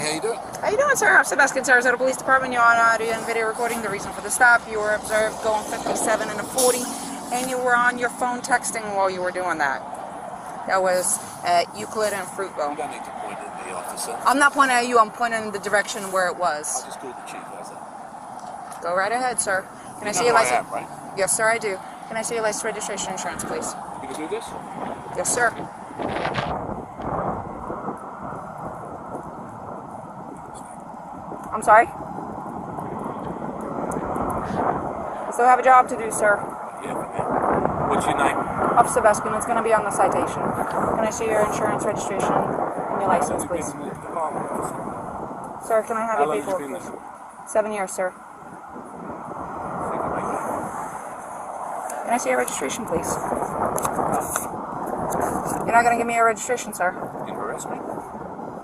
how you doing? How you doing, sir? I'm Sebastian, Sarasota Police Department. You're on audio and video recording. The reason for the stop, you were observed going 57 and a 40, and you were on your phone texting while you were doing that. That was at Euclid and Fruitville. You don't need to point at me, officer. I'm not pointing at you. I'm pointing in the direction where it was. I just called the chief, how's that? Go right ahead, sir. Can I see your license? Right? Yes, sir, I do. Can I see your license, registration, insurance, please? You can do this? Yes, sir. I'm sorry? I still have a job to do, sir. Yeah, for me. What's your name? Officer Sebastian. It's going to be on the citation. Can I see your insurance, registration, and your license, please? Sir, can I have your paperwork, please? 7 years, sir. Can I see your registration, please? You're not going to give me your registration, sir. You arrest me?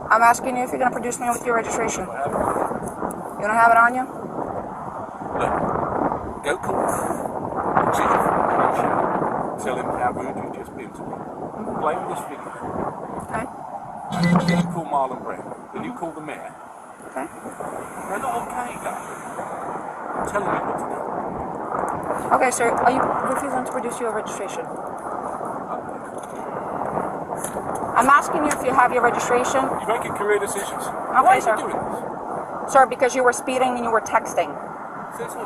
I'm asking you if you're going to produce me with your registration. You don't have it on you? Look, go call the chief. Tell him how rude you just been to me. Play with this video. Okay. Then you call Marlon Brown. Then you call the mayor. Okay. They're not okay, guys. I'm telling you what to do. Okay, sir. Are you refusing to produce your registration? I'm asking you if you have your registration. You're making career decisions. Okay, Why are sir. you doing this? Sir, because you were speeding and you were texting. Says who?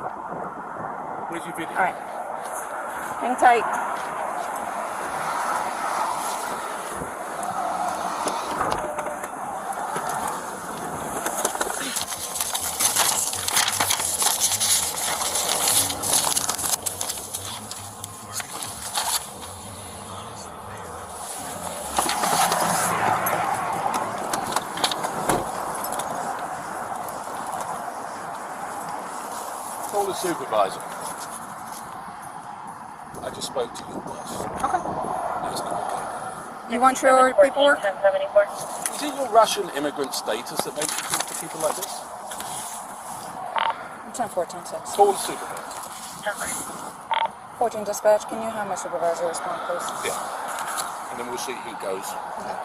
Where's your video? All right. Hang tight. Call the supervisor. I just spoke to your boss. Okay. That's not okay. You want your paperwork? Is it your Russian immigrant status that makes you talk to people like this? 10-14, 6. Call the supervisor. 14 dispatch, can you have my supervisor respond, please? Yeah. And then we'll see who goes. Okay.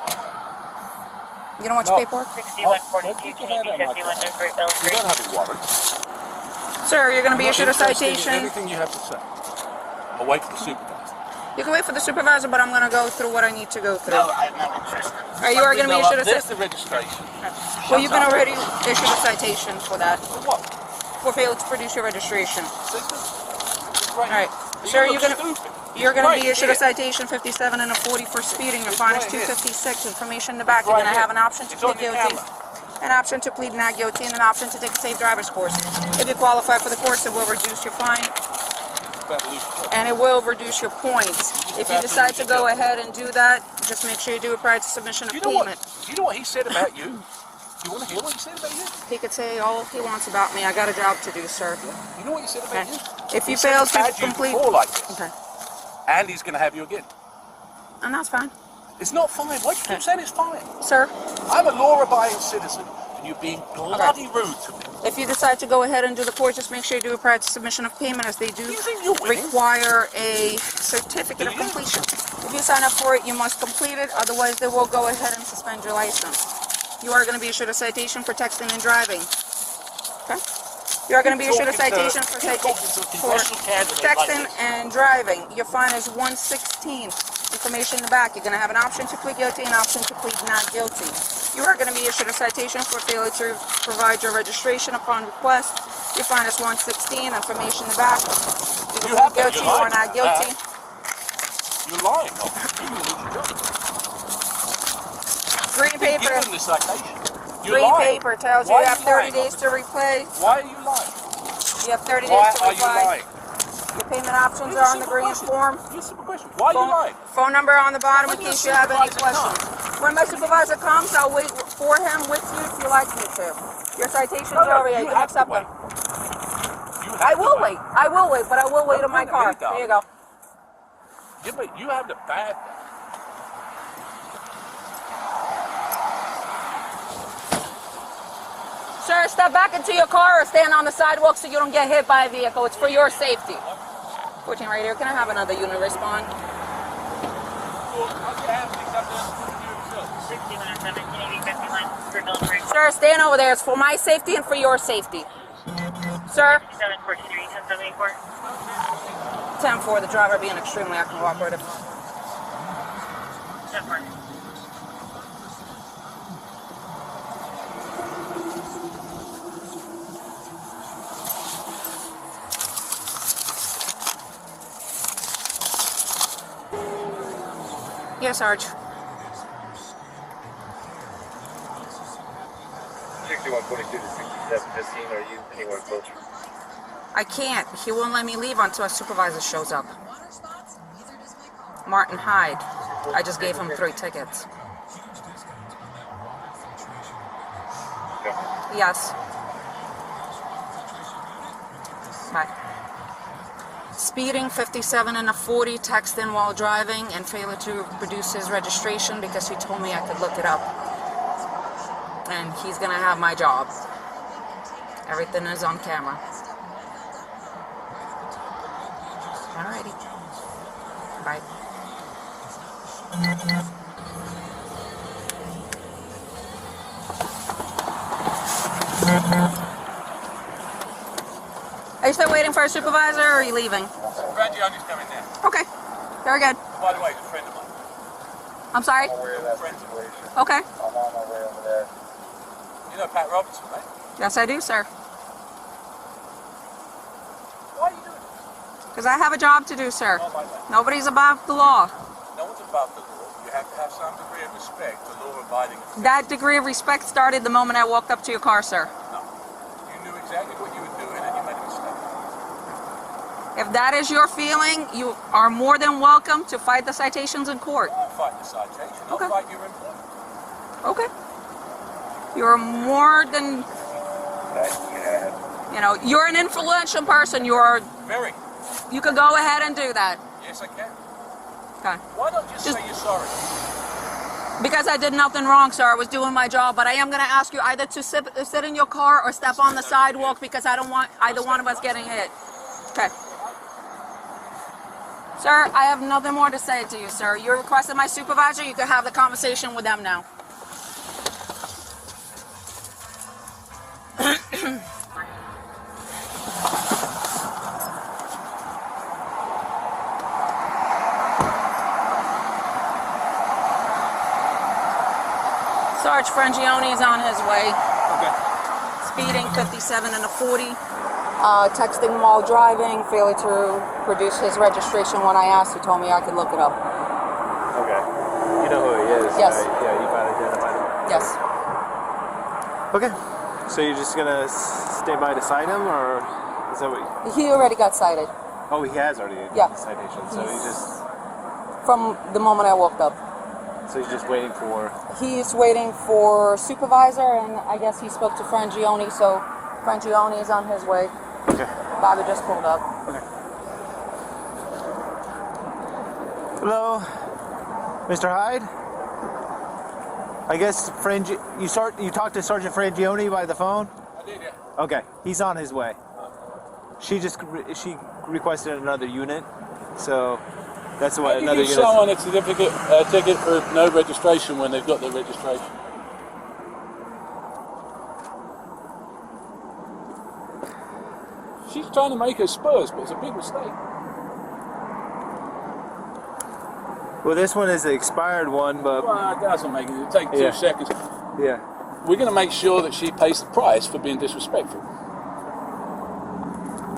You don't want your paperwork? 6142, You don't have a warrant. Sir, you're going to be I'm issued a not interested in citation. Anything you have to say. I'll wait for the supervisor. You can wait for the supervisor, but I'm going to go through what I need to go through. No, I'm not interested. Are you going to be issued a There's citation? the registration. Well, you've been already issued a citation for that. For what? For failure to produce your registration. All Alright. Sir, you're going to be issued a right citation 57 and a 40 for speeding. Your fine is right here. $256. Information in the back. It's You're right going to have here. an option to It's on plead your guilty. camera. An option to plead not guilty and an option to take a safe driver's course. If you qualify for the course, it will reduce your fine and it will reduce your points. If you decide to go ahead and do that, just make sure you do it prior to submission of payment. You know what he said about you? You want to hear what he said about you? He could say all he wants about me. I got a job to do, sir. You know what he said about Okay. you? If you He said fail he's to had you complete... before like this. Okay. And he's going to have you again. And that's fine. It's not fine. Why do you keep saying it's fine? Sir, I'm a law-abiding citizen, and you're being bloody rude to me. if you decide to go ahead and do the course, just make sure you do it prior to submission of payment, as they do You think you're winning? require a certificate of Do you? completion. If you sign up for it, you must complete it, otherwise they will go ahead and suspend your license. You are going to be issued a citation for texting and driving. Okay? You are going to be issued a citation for Congressional Candidate texting like this. and driving. Your fine is $116. Information in the back. You're going to have an option to plead guilty and an option to plead not guilty. You are going to be issued a citation for failure to provide your registration upon request. Your fine is $116. Information in the back. You can plead guilty or not guilty. You're lying. Green paper. Give him the citation. You're Green lying. paper tells you Why you are have you 30 lying, days to repay. Why are you lying? You have 30 days Why to are you reply. lying? Your payment options are on the green form. Here's a simple question. Why are you lying? Phone number on the bottom in When your case you have any supervisor questions. When my supervisor comes, I'll wait for him with you if you like me to. Your citations are already. You can accept them. I will wait. I will wait, but I will wait in my car. There you go. Yeah, but you have the bad. Sir, step back into your car or stand on the sidewalk so you don't get hit by a vehicle. It's for your safety. 14 right here. Can I have another unit respond? 6117, 1851, for delivery. Sir, stand over there. It's for my safety and for your safety. Sir? 7th Street, 1074. 10-4, the driver being extremely uncooperative. 10-4. Yes, Sarge. 6142 to 6715, are you anywhere closer? I can't. He won't let me leave until a supervisor shows up. Martin Hyde. I just gave him 3 tickets. Okay. Yes. Bye. Speeding 57 and a 40, texting while driving, and failure to produce his registration because he told me I could look it up. And he's gonna have my job. Everything is on camera. Alrighty. Bye. Are you still waiting for a supervisor, or are you leaving? Frangione's coming now. Okay. Very good. By the way, he's a friend of mine. I'm sorry? I'm aware of that situation. Okay. I'm on my way over there. You know Pat Robertson, right? Yes, I do, sir. Why are you doing this? Because I have a job to do, sir. Not like that. Nobody's above the law. No one's above the law. You have to have some degree of respect for law-abiding. That degree of respect started the moment I walked up to your car, sir. No. You knew exactly what you were doing and you made a mistake. If that is your feeling, you are more than welcome to fight the citations in court. I'll fight the citation. I'll Okay. fight your employment. Okay. You're more than, you know, you're an influential person. Very. You could go ahead and do that. Yes, I can. Okay. Why not just say you're sorry? Because I did nothing wrong, sir. I was doing my job, but I am going to ask you either to sit in your car or step on the sidewalk because I don't want either one of us getting hit. Okay. Sir, I have nothing more to say to you, sir. You requested my supervisor. You can have the conversation with them now. Sarge Frangione is on his way. Okay. Speeding 57 and a 40. Texting while driving. Failure to produce his registration when I asked. He told me I could look it up. Okay. You know who he is? Yes. Right? Yeah, you found identified him. Yes. Okay, so you're just gonna stay by to cite him, or is that what? He already got cited Oh, he has already Yeah. the citation. So He's- you just from the moment I walked up. you're just waiting for. He's waiting for supervisor, and I guess he spoke to Frangione, so Frangione is on his way. Okay. Bobby just pulled up. Hello, Mr. Hyde. I guess you talked to Sergeant Frangione by the phone. I did, yeah. Okay, he's on his way. She requested another unit, so that's what How do you another give unit. someone a ticket for no registration when they've got their registration? She's trying to make her spurs, but it's a big mistake. Well, this one is the expired one, but Well, it doesn't make it. It'll take 2 Yeah. seconds. yeah. We're going to make sure that she pays the price for being disrespectful.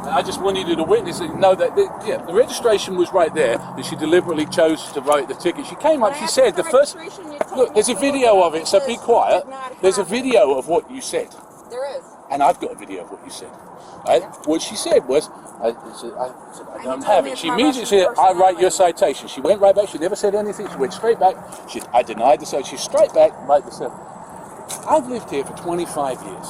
And I just wanted you to witness it, know that the registration was right there, and she deliberately chose to write the ticket. She came up, she said the first... Look, there's a video of it, so be quiet. There's a video of what you said. There is. And I've got a video of what you said. Right? What she said was, I don't have it. She immediately said, I write your citation. She went right back. She never said anything. She went straight back. I denied the citation. She's straight back, right the cell. I've lived here for 25 years.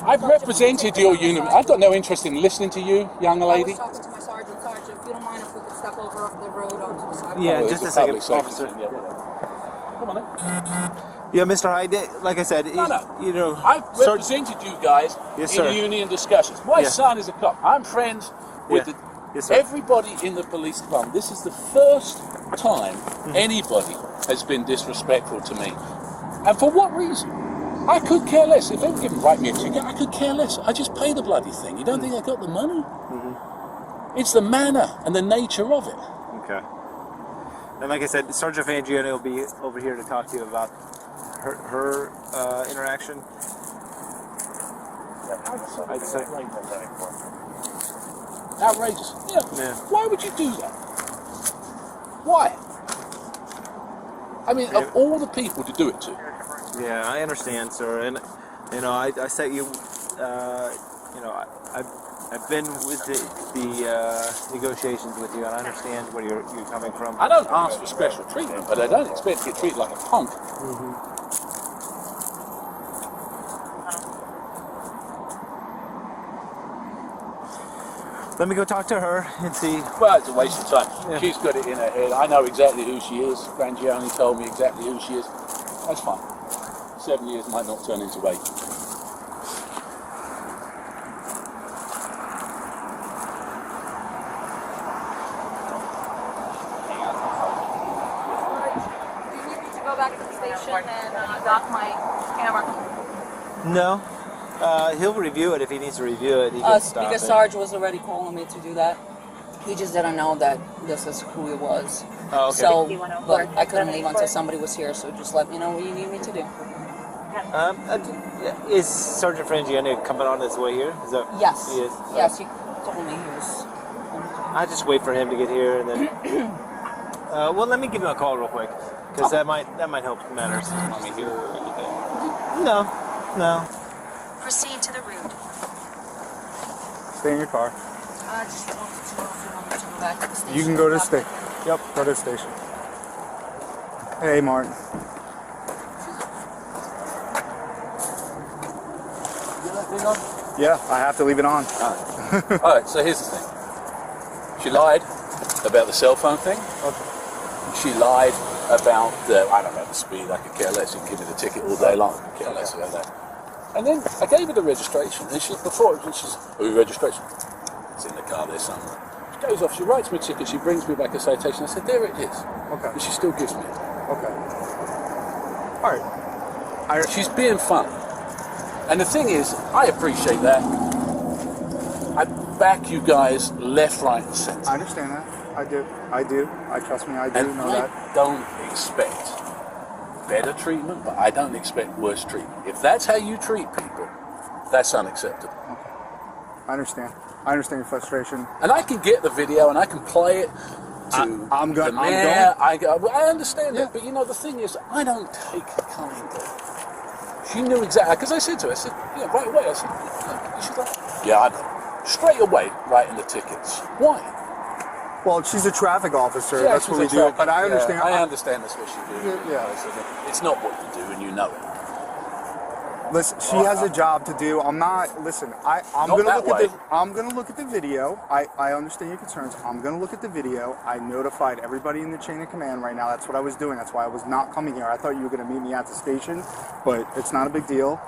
I've represented your unit. I've got no interest in listening to you, young lady. I was talking to my sergeant. Sergeant, if you don't mind if we could step over off the road onto the sidewalk. Yeah, Oh, just it's a second, public safety officer. thing, yeah, whatever. Come on then. Yeah, Mr. Hyde, like I said, No. you know, I've Sar- represented you guys Yes, in sir. union discussions. My Yeah. son is a cop. I'm friends with Yeah. Yes, sir. everybody in the police department. This is the first time Mm-hmm. anybody has been disrespectful to me. And for what reason? I could care less. If they were giving write me a ticket, I could care less. I just pay the bloody thing. You don't think I got the money? It's the manner and the nature of it. Okay. And like I said, Sergeant Fangione will be over here to talk to you about her interaction. I'd say. Outrageous. Yeah. Why would you do that? Why? I mean, of all the people to do it to. Yeah, I understand, sir, and you know, I set you. You know, I've been with the negotiations with you, and I understand where you're coming from. I don't ask for special treatment, but I don't expect to get treated like a punk. Let me go talk to her and see. Well, it's a waste of time. Yeah. She's got it in her head. I know exactly who she is. Frangione told me exactly who she is. That's fine. 7 years might not turn into 8. Do you need me to go back to the station and dock my camera? No. He'll review it if he needs to review it. He can stop because it. Sarge was already calling me to do that. He just didn't know that this is who he was. Oh, okay. So, but I couldn't leave until somebody was here. So just let me know what you need me to do. Is Sergeant Frangione coming on his way here? Is that? Yes. He is. Yes, he told me he was. I just wait for him to get here, and then. Well, let me give him a call real quick, because that might help matters. Want me here or anything? No. Proceed to the route. Stay in your car. I just wanted to know if you want me to go back to the station. You can go to the station. Yep, go to the station. Hey, Martin. Yeah, I have to leave it on. Alright, so here's the thing. She lied about the cell phone thing. Okay. She lied about I don't know, the speed. I could care less. You can give me the ticket all day long. I could care less about that. And then I gave her the registration, and she's registration. It's in the car there somewhere. She goes off, she writes me a ticket, she brings me back a citation. I said, there it is. Okay. And she still gives me it. Okay. All right. She's being fun. And the thing is, I appreciate that. I back you guys left, right, and centre. I understand that. I do. Trust me, I do And know I that. don't expect better treatment, but I don't expect worse treatment. If that's how you treat people, that's unacceptable. I understand. I understand your frustration. And I can get the video and I can play it to the mayor. I understand that, but you know, the thing is, I don't take kindly. She knew exactly, because I said to her, yeah, right away, I said, yeah. She's like, yeah, I know. Straight away, writing the tickets. Why? Well, she's a traffic officer. Yeah, that's what we do. But I understand. Yeah, I understand that's what she do. Yeah. It's not what you do, and you know it. Listen, she has a job to do. I'm not. Listen, I'm Not gonna that look way. at the. I'm gonna look at the video. I understand your concerns. I'm gonna look at the video. I notified everybody in the chain of command right now. That's what I was doing. That's why I was not coming here. I thought you were gonna meet me at the station, but it's not a big deal.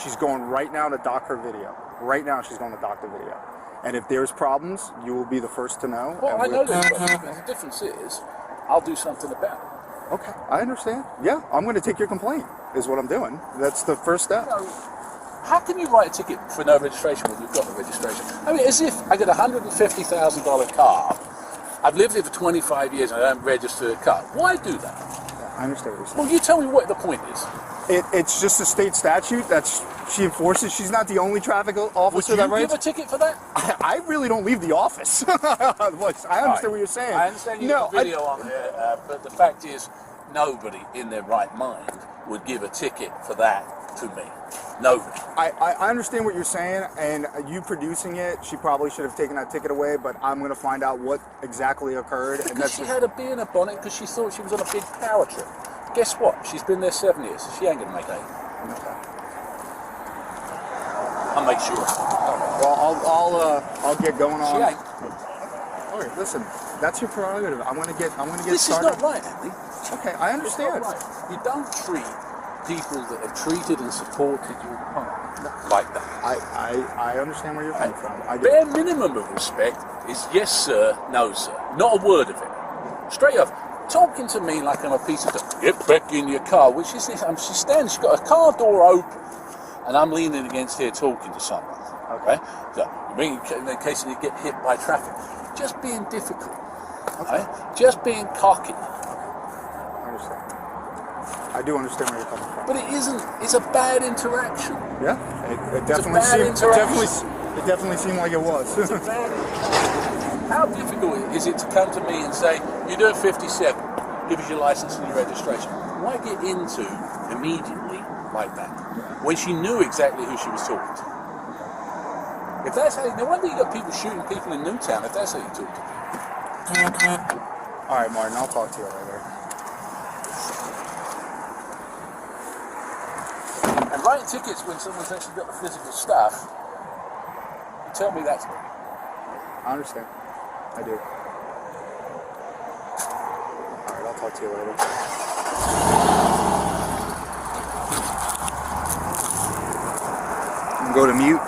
She's going right now to dock her video. Right now, she's going to dock the video. And if there's problems, you will be the first to know. Well, and I know there's problems. The difference is, I'll do something about it. Okay, I understand. Yeah, I'm going to take your complaint, is what I'm doing. That's the first step. You know, how can you write a ticket for no registration when you've got the registration? I mean, as if I get a $150,000 car, I've lived here for 25 years and I don't register a car. Why do that? Yeah, I understand what you're saying. Well, you tell me what the point is. It's just a state statute that she enforces. She's not the only traffic officer Would that you writes. give a ticket for that? I really don't leave the office. I understand what you're saying. I understand you have a video on there, but the fact is, nobody in their right mind would give a ticket for that to me. Nobody. I understand what you're saying, and you producing it, she probably should have taken that ticket away, but I'm going to find out what exactly occurred. Because she had a bee in her bonnet because she thought she was on a big power trip. Guess what? She's been there 7 years, so she ain't going to make 8. I'll make sure. Well, I'll get going on. She ain't. All right, listen, that's your prerogative. I'm going to get This started. is not right, Andy. Okay, I understand. It's not right. You don't treat people that have treated and supported you like that. I understand where you're coming from. I do. Bare minimum of respect is yes sir, no sir. Not a word of it. Straight up. talking to me like I'm a piece of dirt. Get back in your car, which is this. She stands, she's got a car door open, and I'm leaning against here talking to someone. Okay? So, in case you get hit by traffic. Just being difficult. Okay? Just being cocky. I understand. I do understand where you're coming from. But it isn't. It's a bad interaction. Yeah, it It's a bad interaction. It definitely seemed like it was. It's a bad interaction. How difficult is it to come to me and say, you're doing 57, give us your license and your registration? Why get into immediately like that when she knew exactly who she was talking to? If that's how, no wonder you got people shooting people in Newtown if that's how you talk to people. All right, Martin, I'll talk to you later. And writing tickets when someone's actually got the physical stuff, you tell me that's good. I understand. I do. All right, I'll talk to you later. Go to mute.